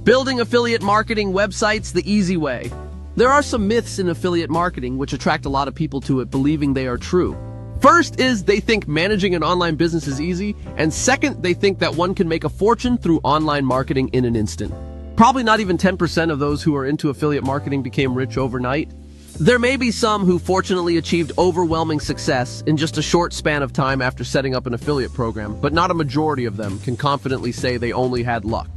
Building affiliate marketing websites the easy way. There are some myths in affiliate marketing which attract a lot of people to it, believing they are true. First is they think managing an online business is easy, and second, they think that one can make a fortune through online marketing in an instant. Probably not even 10% of those who are into affiliate marketing became rich overnight. There may be some who fortunately achieved overwhelming success in just a short span of time after setting up an affiliate program, but not a majority of them can confidently say they only had luck.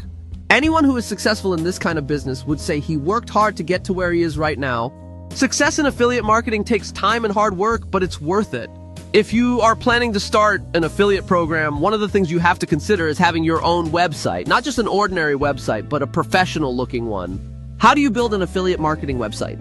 Anyone who is successful in this kind of business would say he worked hard to get to where he is right now. Success in affiliate marketing takes time and hard work, but it's worth it. If you are planning to start an affiliate program, one of the things you have to consider is having your own website. Not just an ordinary website, but a professional-looking one. How do you build an affiliate marketing website?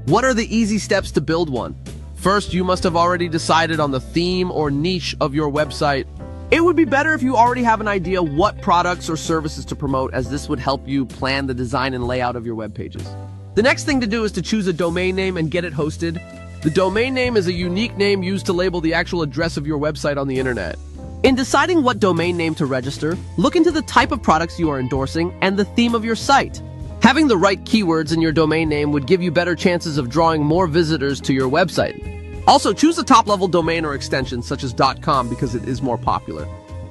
What are the easy steps to build one? First, you must have already decided on the theme or niche of your website. It would be better if you already have an idea what products or services to promote, as this would help you plan the design and layout of your web pages. The next thing to do is to choose a domain name and get it hosted. The domain name is a unique name used to label the actual address of your website on the internet. In deciding what domain name to register, look into the type of products you are endorsing and the theme of your site. Having the right keywords in your domain name would give you better chances of drawing more visitors to your website. Also, choose a top-level domain or extension such as .com because it is more popular.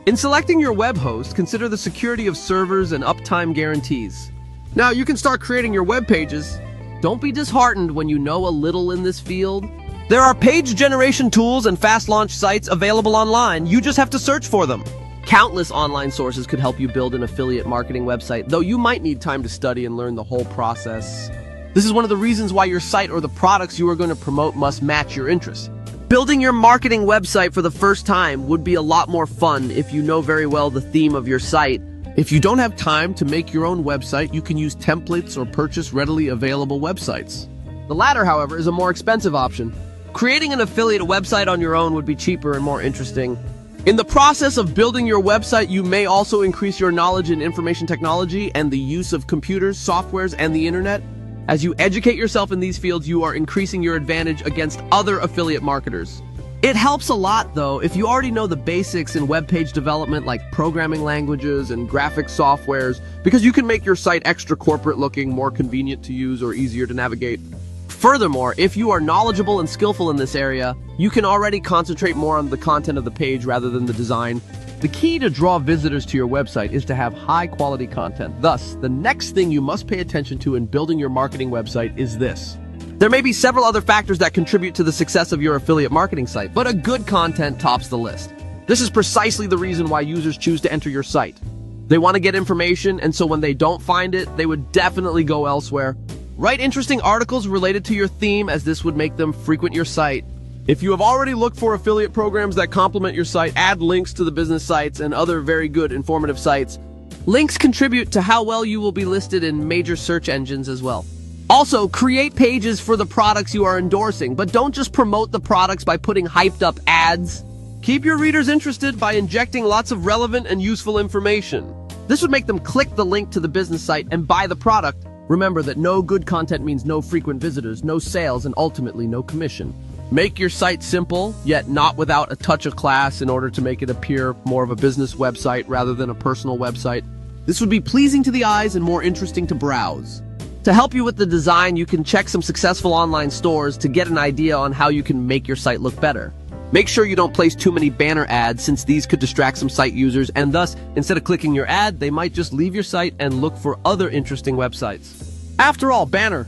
In selecting your web host, consider the security of servers and uptime guarantees. Now, you can start creating your web pages. Don't be disheartened when you know a little in this field. There are page generation tools and fast launch sites available online. You just have to search for them. Countless online sources could help you build an affiliate marketing website, though you might need time to study and learn the whole process. This is one of the reasons why your site or the products you are going to promote must match your interests. Building your marketing website for the first time would be a lot more fun if you know very well the theme of your site. If you don't have time to make your own website, you can use templates or purchase readily available websites. The latter, however, is a more expensive option. Creating an affiliate website on your own would be cheaper and more interesting. In the process of building your website, you may also increase your knowledge in information technology and the use of computers, softwares, and the internet. As you educate yourself in these fields, you are increasing your advantage against other affiliate marketers. It helps a lot, though, if you already know the basics in web page development like programming languages and graphic softwares, because you can make your site extra corporate looking, more convenient to use, or easier to navigate. Furthermore, if you are knowledgeable and skillful in this area, you can already concentrate more on the content of the page rather than the design. The key to draw visitors to your website is to have high-quality content. Thus, the next thing you must pay attention to in building your marketing website is this. There may be several other factors that contribute to the success of your affiliate marketing site, but a good content tops the list. This is precisely the reason why users choose to enter your site. They want to get information, and so when they don't find it, they would definitely go elsewhere. Write interesting articles related to your theme, as this would make them frequent your site. If you have already looked for affiliate programs that complement your site, add links to the business sites and other very good informative sites. Links contribute to how well you will be listed in major search engines as well. Also, create pages for the products you are endorsing, but don't just promote the products by putting hyped up ads. Keep your readers interested by injecting lots of relevant and useful information. This would make them click the link to the business site and buy the product. Remember that no good content means no frequent visitors, no sales, and ultimately no commission. Make your site simple, yet not without a touch of class in order to make it appear more of a business website rather than a personal website. This would be pleasing to the eyes and more interesting to browse. To help you with the design, you can check some successful online stores to get an idea on how you can make your site look better. Make sure you don't place too many banner ads, since these could distract some site users, and thus, instead of clicking your ad, they might just leave your site and look for other interesting websites. After all, banner